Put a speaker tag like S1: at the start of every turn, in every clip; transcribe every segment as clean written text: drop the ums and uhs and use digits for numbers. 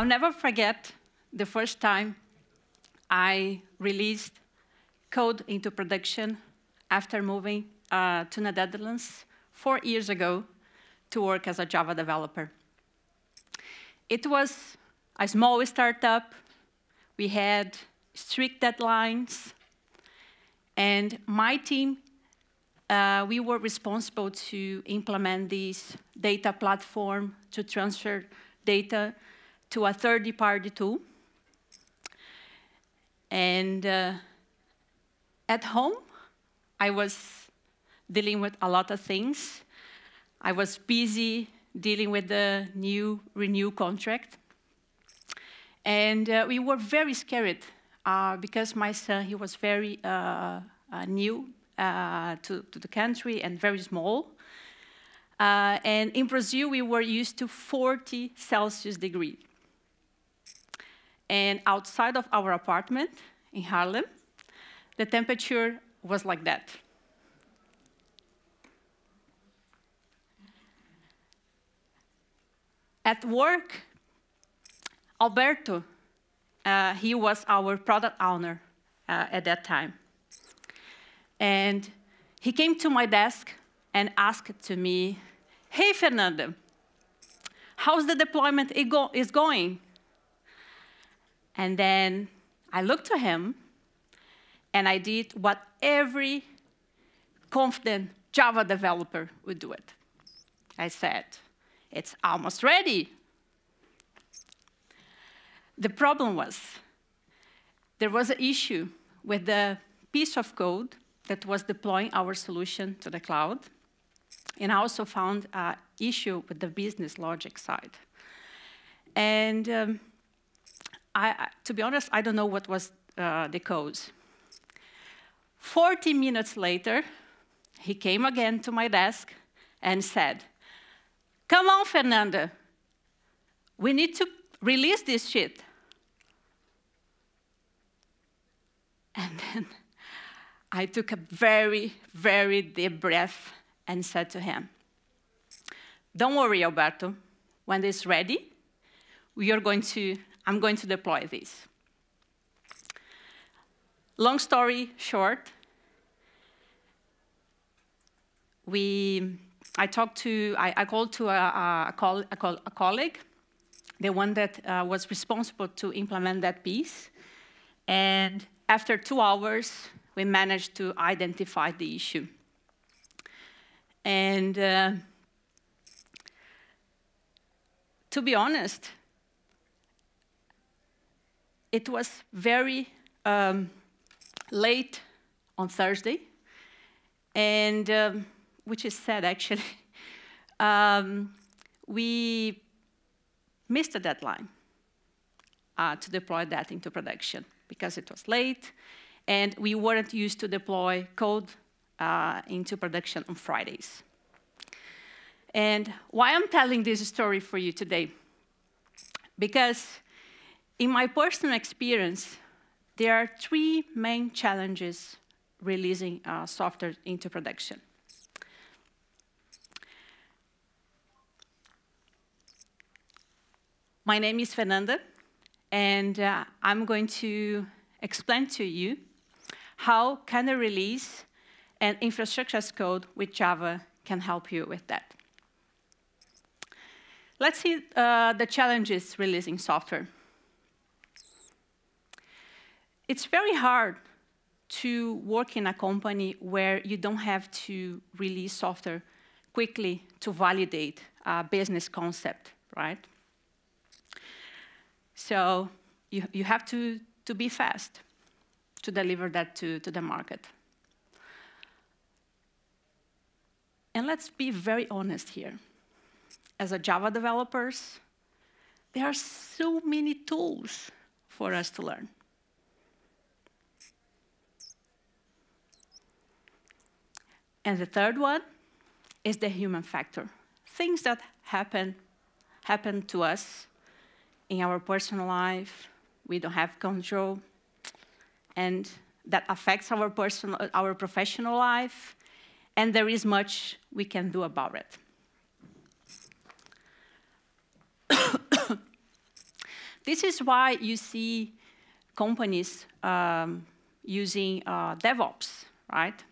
S1: I'll never forget the first time I released code into production after moving to the Netherlands 4 years ago to work as a Java developer. It was a small startup. We had strict deadlines. And my team, we were responsible to implement this data platform to transfer data to a third-party tool. And at home, I was dealing with a lot of things. I was busy dealing with the new renew contract. And we were very scared because my son, he was very new to the country and very small. And in Brazil, we were used to 40 Celsius degrees. And outside of our apartment in Harlem, the temperature was like that. At work, Alberto, he was our product owner at that time. And he came to my desk and asked to me, "Hey, Fernanda, how's the deployment is going?" And then I looked to him, and I did what every confident Java developer would do it. I said, "It's almost ready." The problem was, there was an issue with the piece of code that was deploying our solution to the cloud. And I also found an issue with the business logic side. And to be honest, I don't know what was the cause. 40 minutes later, he came again to my desk and said, "Come on, Fernanda, we need to release this shit." And then I took a very, very deep breath and said to him, "Don't worry, Alberto. When it's ready, I'm going to deploy this." Long story short, I called to a colleague, the one that was responsible to implement that piece. And after 2 hours, we managed to identify the issue. And to be honest, it was very late on Thursday, and which is sad, actually. We missed the deadline to deploy that into production because it was late, and we weren't used to deploy code into production on Fridays. And why I'm telling this story for you today? Because in my personal experience, there are 3 main challenges releasing software into production. My name is Fernanda, and I'm going to explain to you how can a release and infrastructure as code with Java can help you with that. Let's see the challenges releasing software. It's very hard to work in a company where you don't have to release software quickly to validate a business concept, right? So you have to be fast to deliver that to the market. And let's be very honest here. As a Java developers, there are so many tools for us to learn. And the third one is the human factor. Things that happen to us in our personal life, we don't have control, and that affects our professional life, and there is much we can do about it. This is why you see companies using DevOps, right?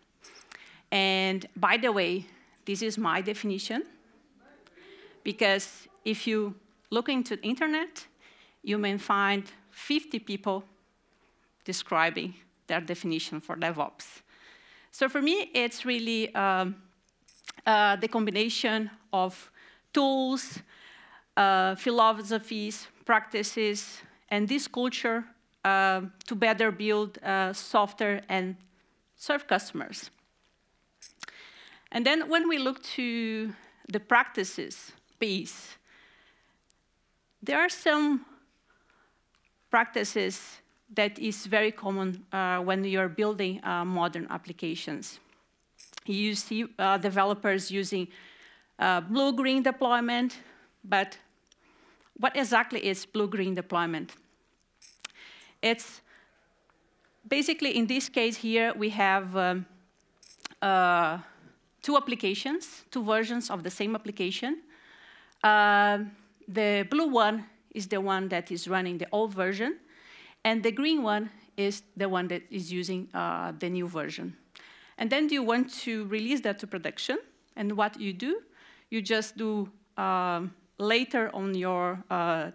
S1: And by the way, this is my definition, because if you look into the internet, you may find 50 people describing their definition for DevOps. So for me, it's really the combination of tools, philosophies, practices, and this culture to better build software and serve customers. And then when we look to the practices piece, there are some practices that is very common when you're building modern applications. You see developers using blue-green deployment, but what exactly is blue-green deployment? It's basically, in this case here, we have two applications, two versions of the same application. The blue one is the one that is running the old version, and the green one is the one that is using the new version. And then you want to release that to production, and what you do, you just do later on your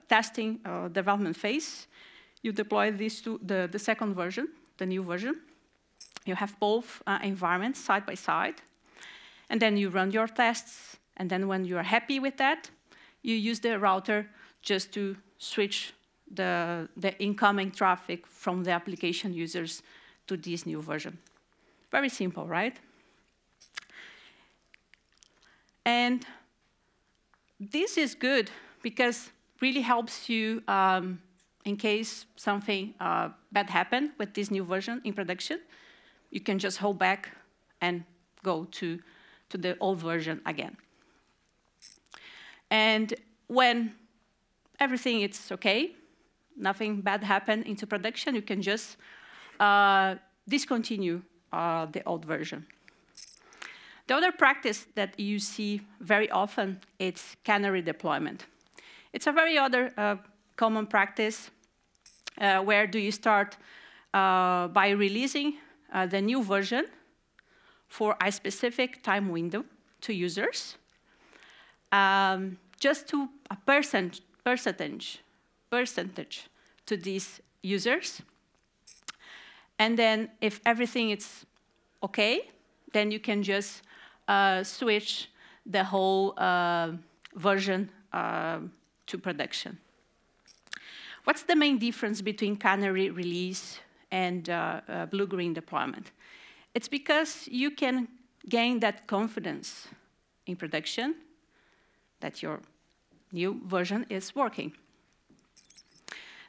S1: testing development phase, you deploy these to the second version, the new version. You have both environments side by side, and then you run your tests, and then when you're happy with that, you use the router just to switch the incoming traffic from the application users to this new version. Very simple, right? And this is good because it really helps you in case something bad happened with this new version in production. You can just hold back and go to the old version again. And when everything is okay, nothing bad happened into production, you can just discontinue the old version. The other practice that you see very often is canary deployment. It's a very other common practice where do you start by releasing the new version for a specific time window to users, just to a percentage to these users. And then if everything is okay, then you can just switch the whole version to production. What's the main difference between canary release and blue-green deployment? It's because you can gain that confidence in production that your new version is working.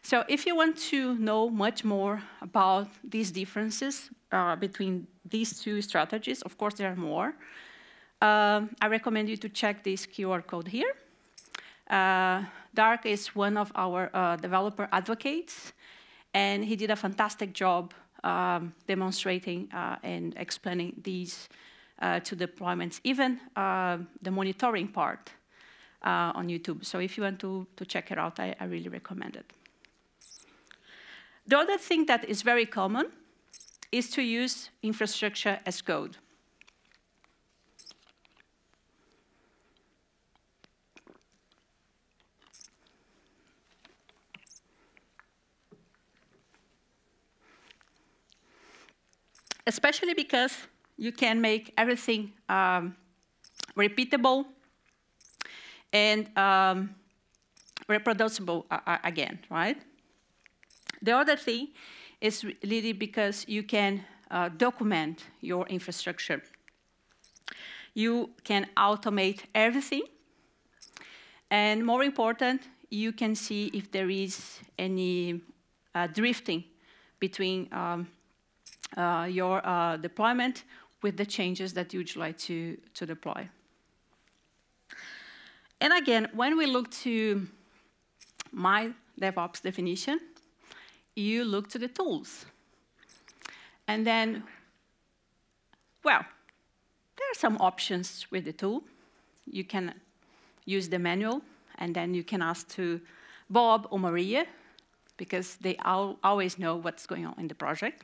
S1: So if you want to know much more about these differences between these two strategies, of course there are more, I recommend you to check this QR code here. Dark is one of our developer advocates, and he did a fantastic job demonstrating and explaining these two deployments, even the monitoring part on YouTube. So if you want to check it out, I really recommend it. The other thing that is very common is to use infrastructure as code. Especially because you can make everything repeatable and reproducible again, right? The other thing is really because you can document your infrastructure. You can automate everything, and more important, you can see if there is any drifting between your deployment with the changes that you'd like to deploy. And again, when we look to my DevOps definition, you look to the tools. And then, well, there are some options with the tool. You can use the manual, and then you can ask to Bob or Maria, because they always know what's going on in the project.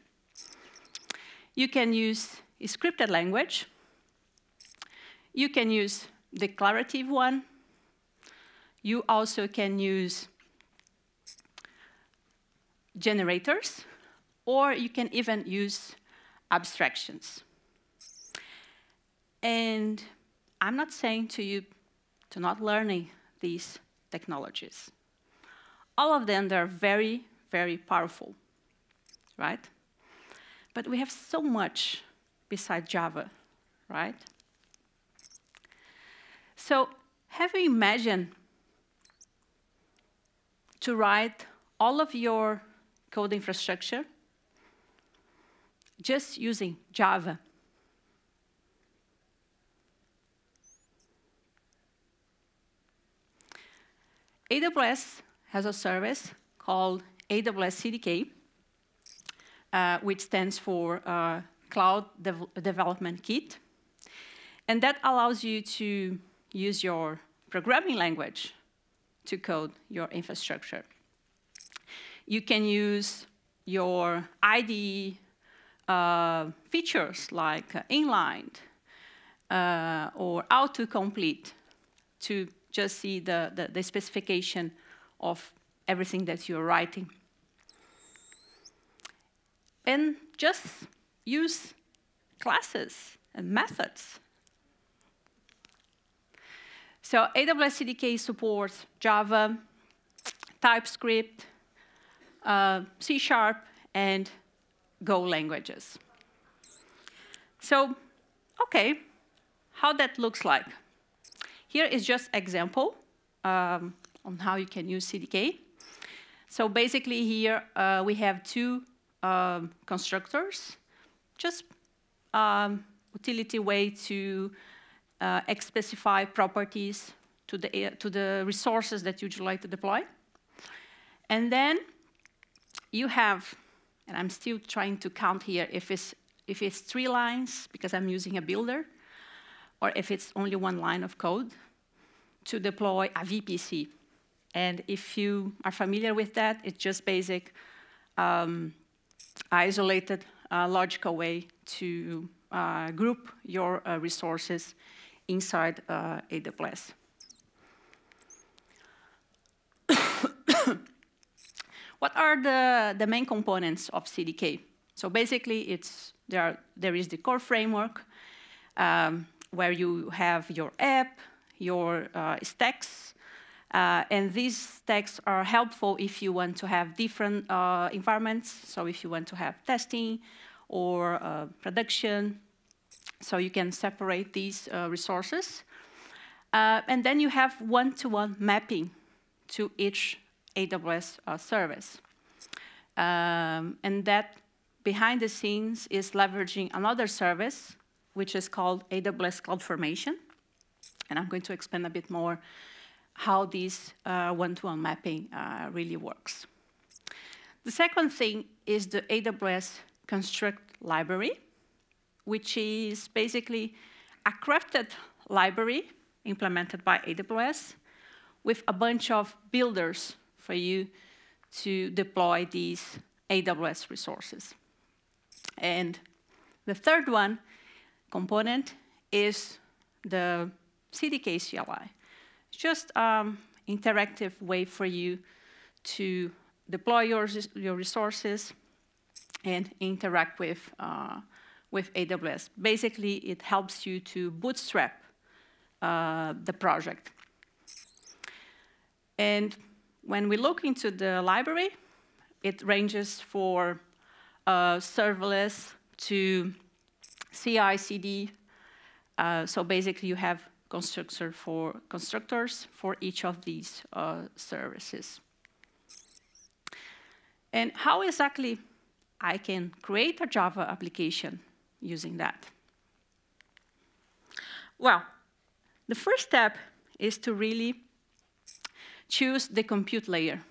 S1: You can use a scripted language. You can use declarative one. You also can use generators, or you can even use abstractions. And I'm not saying to you to not learning these technologies. All of them, they're very, very powerful, right? But we have so much besides Java, right? So have you imagined to write all of your code infrastructure just using Java? AWS has a service called AWS CDK, which stands for Cloud Development Kit. And that allows you to use your programming language to code your infrastructure. You can use your IDE features like inline or autocomplete to just see the specification of everything that you're writing. And just use classes and methods. So AWS CDK supports Java, TypeScript, C#, and Go languages. So, okay, how that looks like. Here is just example on how you can use CDK. So basically here we have two constructors, just utility way to specify properties to the resources that you'd like to deploy. And then you have, and I'm still trying to count here if it's 3 lines, because I'm using a builder, or if it's only 1 line of code to deploy a VPC. And if you are familiar with that, it's just basic, isolated, logical way to group your resources inside AWS. What are the main components of CDK? So basically, there is the core framework, where you have your app, your stacks, and these stacks are helpful if you want to have different environments. So if you want to have testing or production, so you can separate these resources. And then you have one-to-one mapping to each AWS service. And that behind the scenes is leveraging another service, which is called AWS CloudFormation. And I'm going to explain a bit more how this one-to-one mapping really works. The second thing is the AWS Construct library, which is basically a crafted library implemented by AWS with a bunch of builders for you to deploy these AWS resources. And the third component is the CDK CLI. It's just an interactive way for you to deploy your resources and interact with AWS. Basically, it helps you to bootstrap the project. And when we look into the library, it ranges for serverless to CI/CD. So basically, you have constructors for each of these services. And how exactly I can create a Java application using that? Well, the first step is to really choose the compute layer.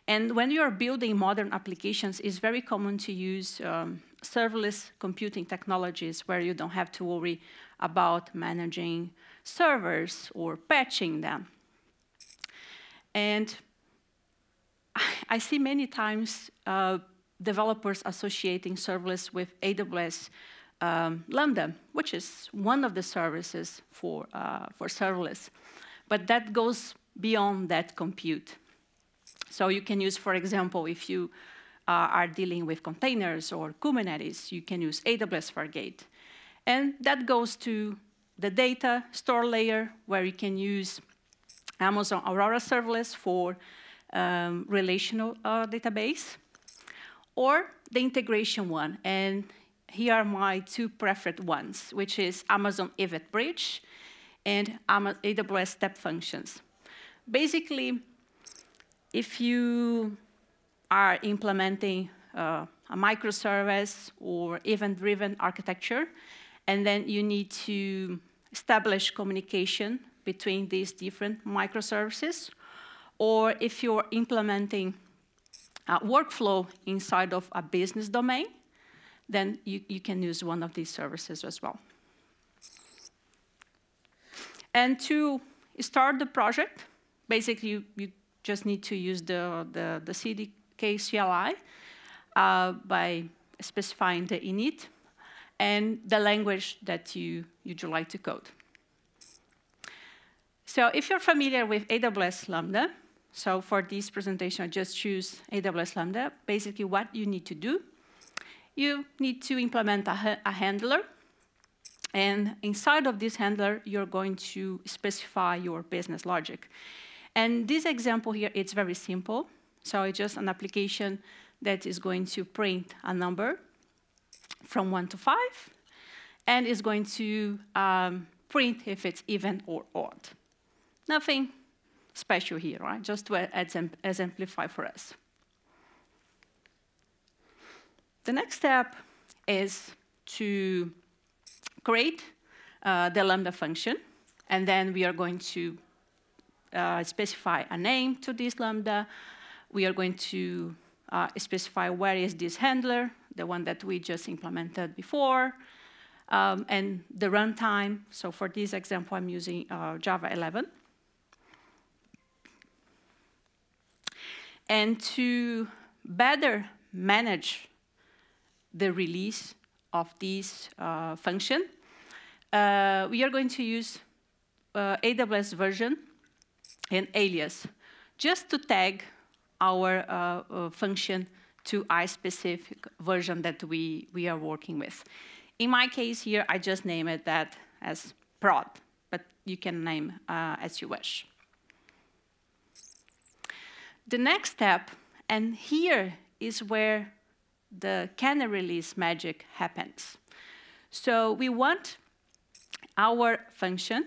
S1: And when you are building modern applications, it's very common to use serverless computing technologies where you don't have to worry about managing servers or patching them. And I see many times developers associating serverless with AWS Lambda, which is one of the services for serverless. But that goes beyond that compute. So you can use, for example, if you are dealing with containers or Kubernetes, you can use AWS Fargate. And that goes to the data store layer, where you can use Amazon Aurora Serverless for relational database, or the integration one. And here are my two preferred ones, which is Amazon Event Bridge and AWS Step Functions. Basically, if you are implementing a microservice or event-driven architecture, and then you need to establish communication between these different microservices, or if you're implementing a workflow inside of a business domain, then you can use one of these services as well. And to start the project, basically you just need to use the CDK CLI by specifying the init and the language that you'd like to code. So if you're familiar with AWS Lambda, so for this presentation, I just choose AWS Lambda. Basically, what you need to do, you need to implement a handler. And inside of this handler, you're going to specify your business logic. And this example here, it's very simple. So it's just an application that is going to print a number from 1 to 5, and is going to print if it's even or odd. Nothing special here, right? Just to exemplify for us. The next step is to create the Lambda function, and then we are going to specify a name to this Lambda. We are going to specify where is this handler, the one that we just implemented before, and the runtime. So for this example, I'm using Java 11. And to better manage the release of this function, we are going to use AWS version and alias, just to tag our function to a specific version that we are working with. In my case here, I just name it that as prod, but you can name as you wish. The next step, and here is where the canary release magic happens. So we want our function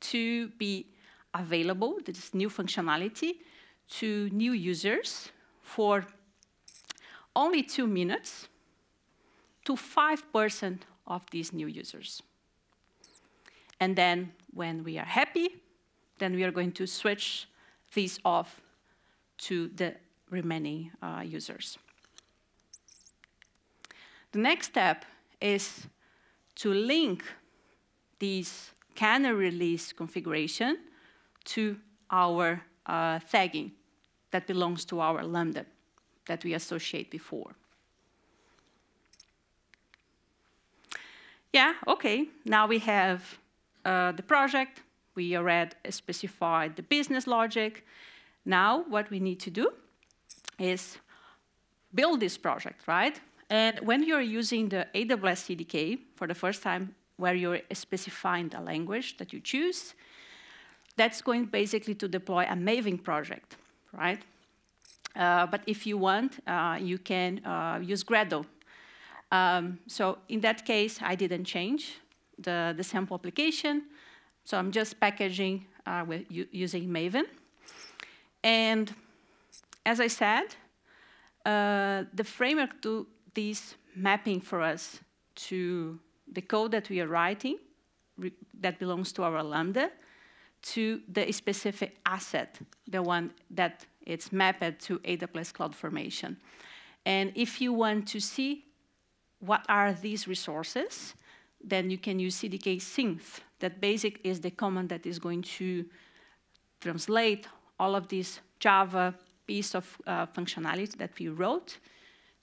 S1: to be available, this new functionality, to new users for only 2 minutes to 5% of these new users. And then when we are happy, then we are going to switch these off to the remaining users. The next step is to link this canary release configuration to our tagging that belongs to our Lambda that we associate before. Yeah, okay, now we have the project. We already specified the business logic. Now what we need to do is build this project, right? And when you're using the AWS CDK for the first time, where you're specifying the language that you choose, that's going basically to deploy a Maven project, right? But if you want, you can use Gradle. So in that case, I didn't change the sample application. So I'm just packaging using Maven. And as I said, the framework do this mapping for us to the code that we are writing that belongs to our Lambda to the specific asset, the one that it's mapped to AWS CloudFormation. And if you want to see what are these resources, then you can use CDK synth. That basic is the command that is going to translate all of this Java piece of functionality that we wrote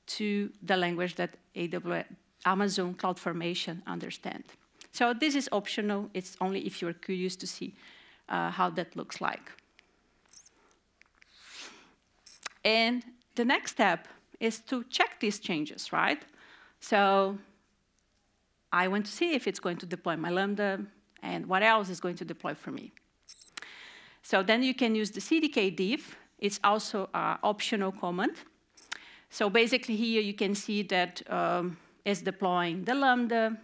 S1: to the language that Amazon CloudFormation understands. So this is optional. It's only if you're curious to see how that looks like. And the next step is to check these changes, right? So I want to see if it's going to deploy my Lambda and what else is going to deploy for me. So then you can use the CDK diff. It's also an optional command. So basically here you can see that it's deploying the Lambda,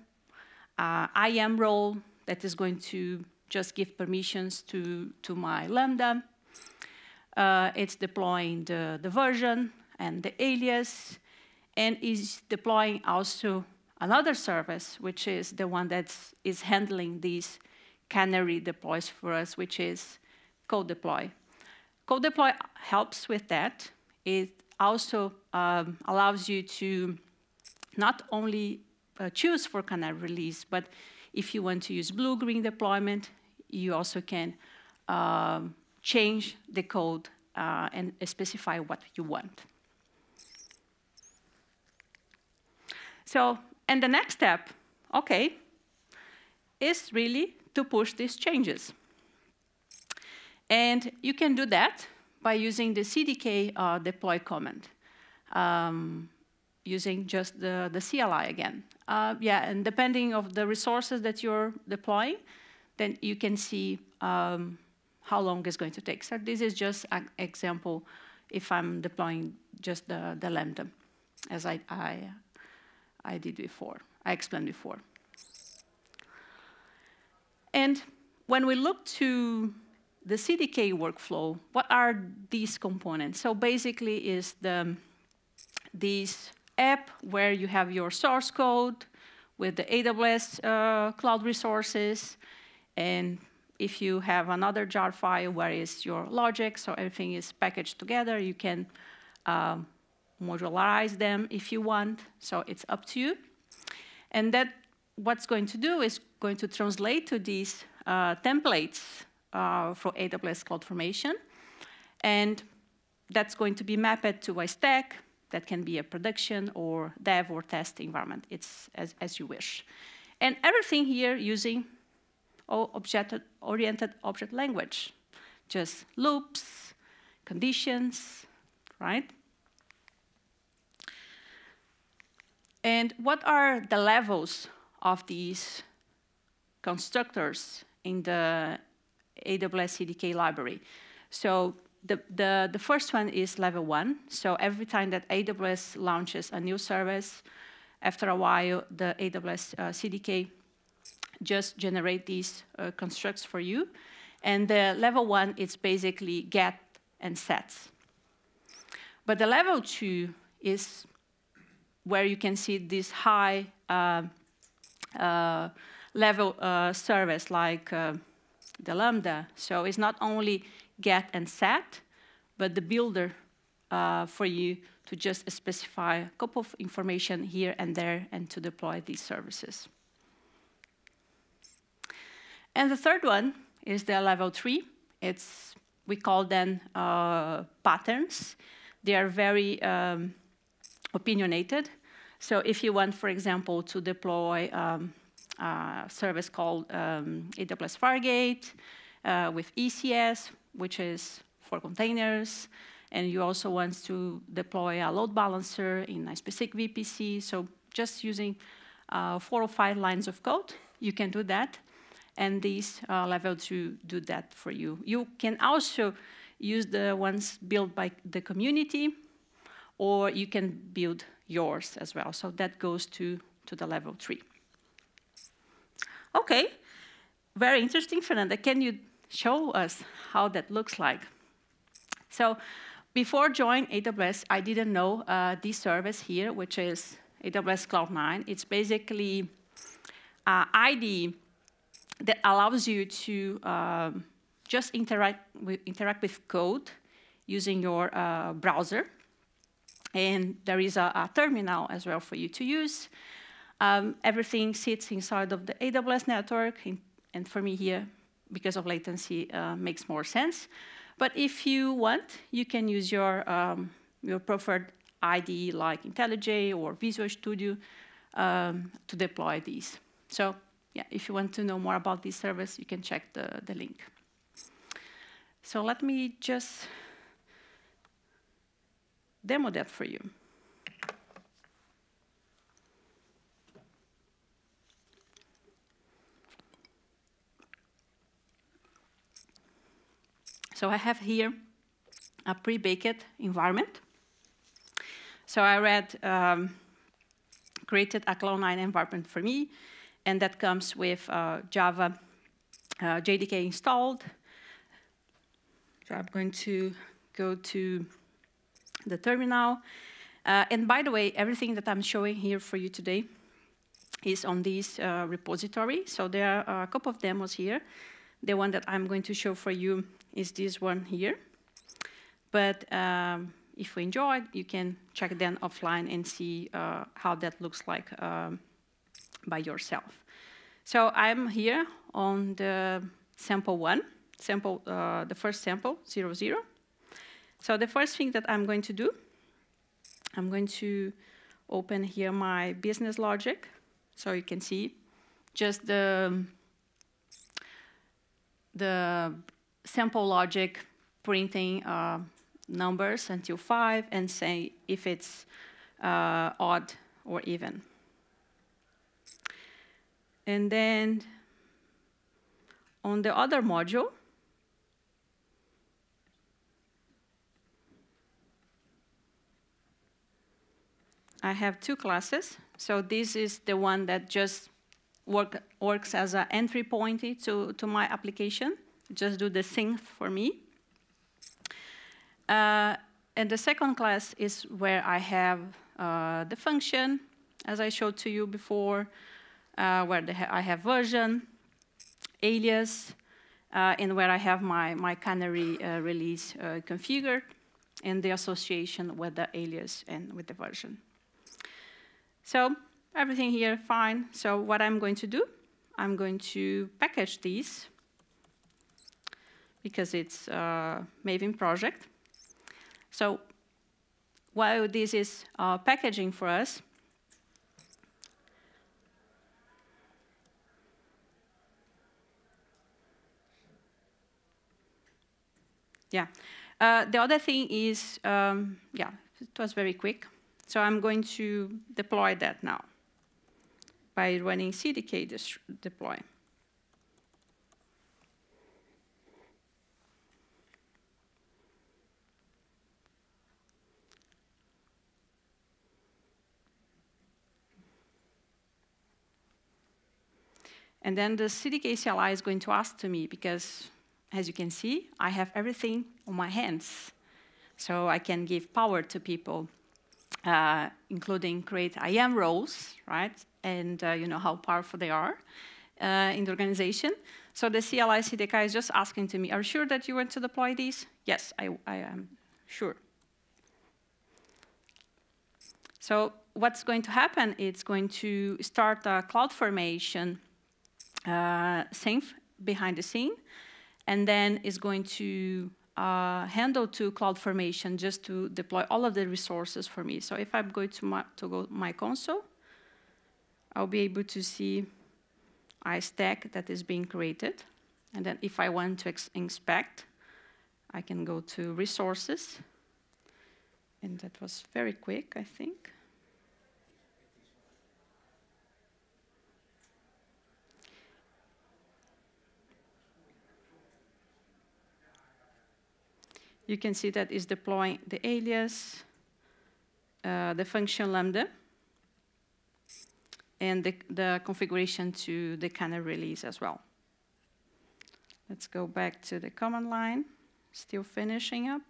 S1: IAM role that is going to just give permissions to my Lambda. It's deploying the version and the alias, and is deploying also another service, which is the one that is handling these Canary deploys for us, which is Code Deploy. Code Deploy helps with that. It also allows you to not only choose for Canary release, but if you want to use blue-green deployment, you also can change the code and specify what you want. So, and the next step, okay, is really to push these changes. And you can do that by using the CDK deploy command, using just the CLI again. Yeah, and depending on the resources that you're deploying, then you can see how long it's going to take. So this is just an example if I'm deploying just the Lambda, as I did before, I explained before. And when we look to the CDK workflow, what are these components? So basically is this app where you have your source code with the AWS cloud resources, and if you have another jar file where is your logic, so everything is packaged together, you can modularize them if you want, so it's up to you. And that what's going to do is going to translate to these templates for AWS CloudFormation, and that's going to be mapped to a stack that can be a production or dev or test environment. It's as you wish. And everything here using object-oriented object language, just loops, conditions, right? And what are the levels of these constructors in the AWS CDK library? So the first one is level 1. So every time that AWS launches a new service, after a while, the AWS CDK just generate these constructs for you. And the level 1 is basically get and sets. But the level 2 is where you can see this high level service like the Lambda. So it's not only get and set, but the builder for you to just specify a couple of information here and there and to deploy these services. And the third one is the level 3. We call them patterns. They are very opinionated. So if you want, for example, to deploy a service called AWS Fargate with ECS, which is for containers, and you also want to deploy a load balancer in a specific VPC, so just using 4 or 5 lines of code, you can do that, and these level 2 do that for you. You can also use the ones built by the community, or you can build yours as well. So that goes to the level 3. Okay, very interesting, Fernanda. Can you show us how that looks like? So before joining AWS, I didn't know this service here, which is AWS Cloud9. It's basically an IDE that allows you to just interact with code using your browser. And there is a terminal as well for you to use. Everything sits inside of the AWS network. And for me here, because of latency, makes more sense. But if you want, you can use your preferred IDE like IntelliJ or Visual Studio to deploy these. So yeah, if you want to know more about this service, you can check the link. So let me just demo that for you. So I have here a pre-baked environment. So I created a Cloud9 environment for me, and that comes with Java JDK installed. So I'm going to go to the terminal. And by the way, everything that I'm showing here for you today is on this repository. So there are a couple of demos here. The one that I'm going to show for you is this one here. But if you enjoy, you can check them offline and see how that looks like by yourself. So I'm here on the sample 1, the first sample, 0, 0. So the first thing that I'm going to do, I'm going to open here my business logic. So you can see just the sample logic printing numbers until 5 and say if it's odd or even. And then on the other module, I have 2 classes. So this is the one that just works as an entry point to my application. Just do the sync for me. And the second class is where I have the function, as I showed to you before, where I have version, alias, and where I have my Canary release configured, and the association with the alias and with the version. So everything here, fine. So what I'm going to do, I'm going to package these because it's a Maven project. So while this is packaging for us, yeah. The other thing is, yeah, it was very quick. So I'm going to deploy that now by running CDK deploy. And then the CDK CLI is going to ask to me because, as you can see, I have everything on my hands. So I can give power to people, including create IAM roles, right? And you know how powerful they are in the organization. So the CLI CDK is just asking to me, are you sure that you want to deploy these? Yes, I am sure. So what's going to happen, it's going to start a CloudFormation sync behind the scene, and then is going to handle to CloudFormation just to deploy all of the resources for me. So if I'm going to my console, I'll be able to see a stack that is being created. And then if I want to inspect, I can go to resources. And that was very quick, I think. You can see that it's deploying the alias, the function lambda, and the configuration to the Canary release as well. Let's go back to the command line, still finishing up.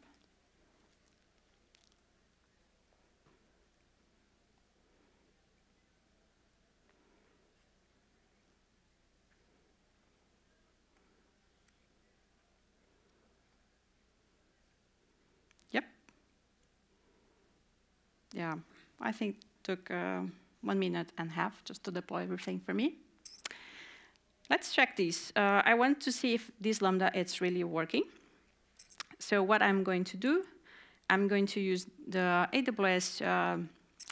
S1: Yeah, I think it took 1.5 minutes just to deploy everything for me. Let's check this. I want to see if this Lambda is really working. So what I'm going to do, I'm going to use the AWS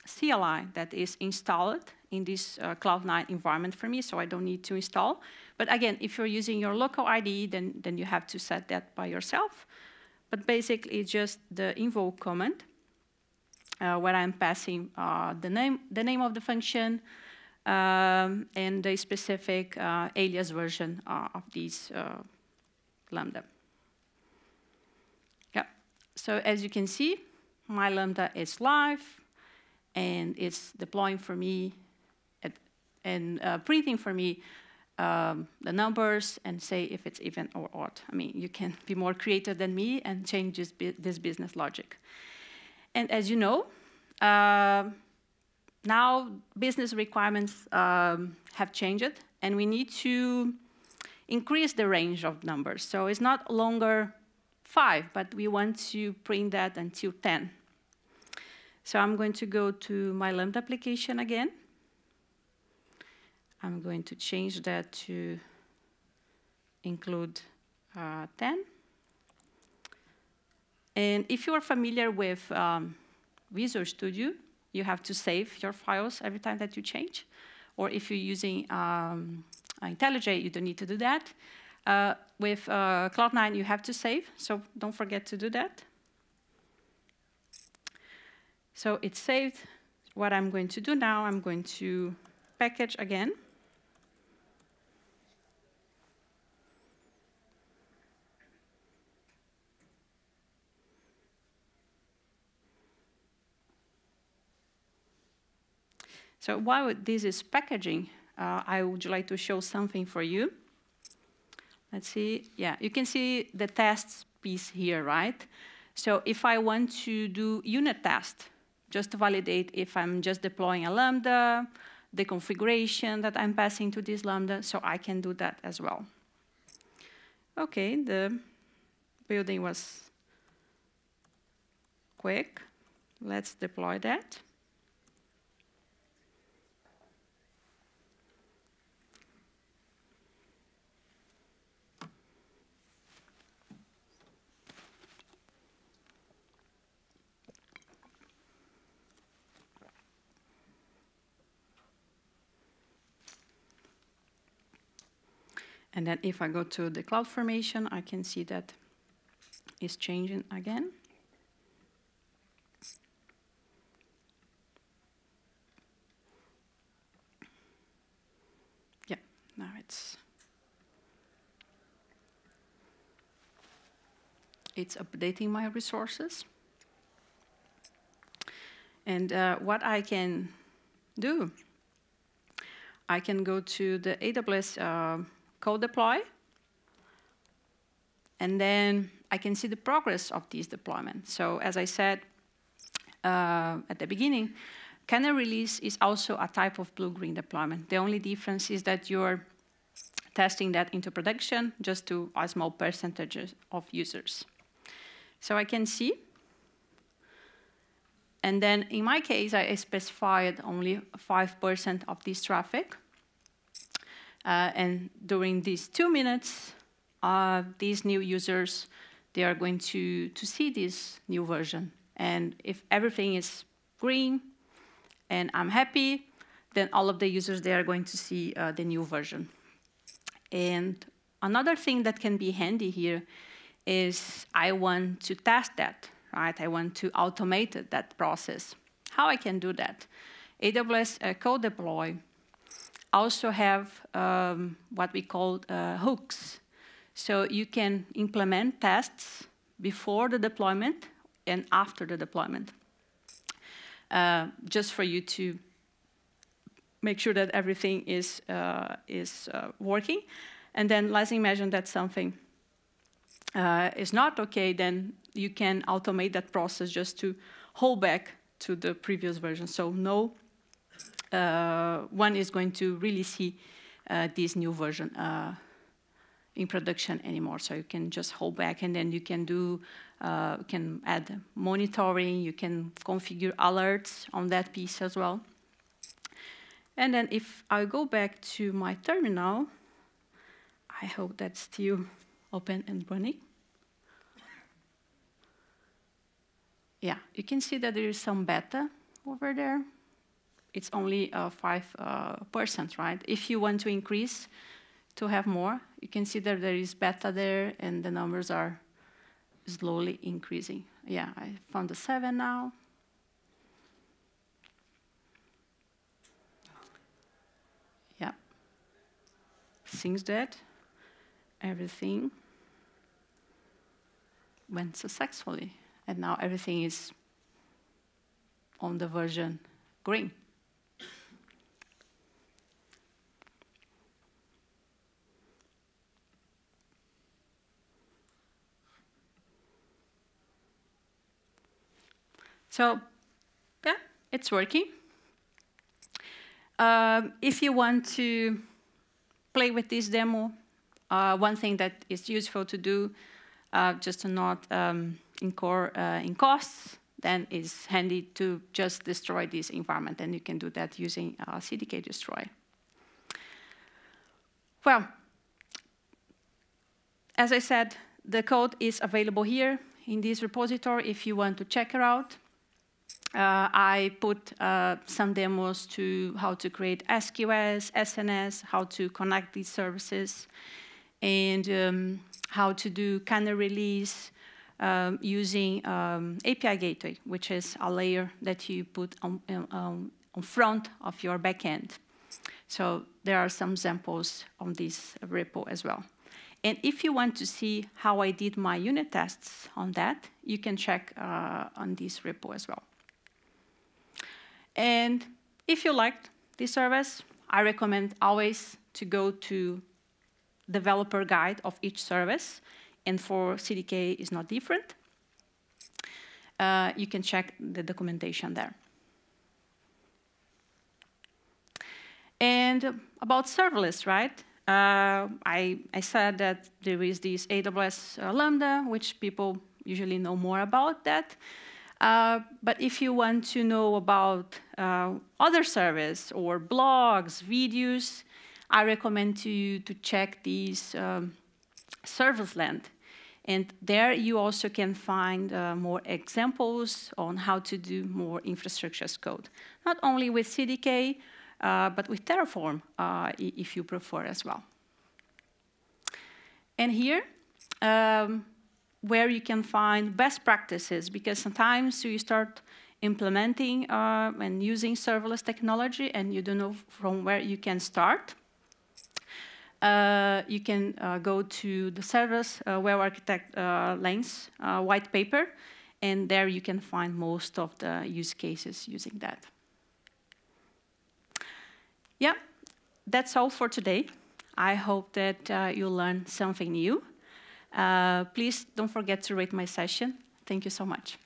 S1: CLI that is installed in this Cloud9 environment for me, so I don't need to install. But again, if you're using your local IDE, then you have to set that by yourself. But basically, it's just the invoke command, where I'm passing the name of the function and the specific alias version of this Lambda. Yeah. So as you can see, my Lambda is live, and it's deploying for me and printing for me the numbers and say if it's even or odd. I mean, you can be more creative than me and change this business logic. And as you know, now business requirements have changed, and we need to increase the range of numbers. So it's not longer 5, but we want to print that until 10. So I'm going to go to my Lambda application again. I'm going to change that to include 10. And if you are familiar with Visual Studio, you have to save your files every time that you change. Or if you're using IntelliJ, you don't need to do that. With Cloud9, you have to save, so don't forget to do that. So it's saved. What I'm going to do now, I'm going to package again. So while this is packaging, I would like to show something for you. Let's see. Yeah, you can see the tests piece here, right? So if I want to do unit test, just to validate if I'm just deploying a Lambda, the configuration that I'm passing to this Lambda, so I can do that as well. OK, the building was quick. Let's deploy that. And then if I go to the CloudFormation, I can see that it's changing again. Yeah, now it's updating my resources. And what I can do, I can go to the AWS code deploy, and then I can see the progress of these deployments. So as I said at the beginning, Canary release is also a type of blue-green deployment. The only difference is that you're testing that into production just to a small percentage of users. So I can see. And then in my case, I specified only 5% of this traffic. And during these 2 minutes, these new users, they are going to see this new version. And if everything is green and I'm happy, then all of the users, they are going to see the new version. And another thing that can be handy here is I want to test that, right? I want to automate that process. How I can do that? AWS Code Deploy also have what we call hooks. So you can implement tests before the deployment and after the deployment, just for you to make sure that everything is working. And then let's imagine that something is not OK, then you can automate that process just to hold back to the previous version. So no one is going to really see this new version in production anymore. So you can just hold back, and then you can do, can add monitoring, you can configure alerts on that piece as well. And then if I go back to my terminal, I hope that's still open and running. yeah, you can see that there is some beta over there. It's only 5%, right? If you want to increase to have more, you can see that there is beta there, and the numbers are slowly increasing. Yeah, I found the 7 now. Yeah. Seems that everything went successfully, and now everything is on the version green. So, yeah, it's working. If you want to play with this demo, one thing that is useful to do, just to not incur in costs, then it's handy to just destroy this environment, and you can do that using CDK destroy. Well, as I said, the code is available here in this repository if you want to check it out. I put some demos to how to create SQS, SNS, how to connect these services, and how to do canary release using API gateway, which is a layer that you put on front of your backend. So there are some examples on this repo as well. And if you want to see how I did my unit tests on that, you can check on this repo as well. And if you liked this service, I recommend always to go to developer guide of each service. And for CDK, it's not different. You can check the documentation there. And about serverless, right? I said that there is this AWS Lambda, which people usually know more about that. But if you want to know about other service or blogs, videos, I recommend to check these service land. And there you also can find more examples on how to do more infrastructure as code. Not only with CDK, but with Terraform, if you prefer as well. And here, where you can find best practices, because sometimes you start implementing and using serverless technology and you don't know from where you can start. You can go to the Serverless Web Architect Lens white paper, and there you can find most of the use cases using that. Yeah, that's all for today. I hope that you learned something new. Please don't forget to rate my session. Thank you so much.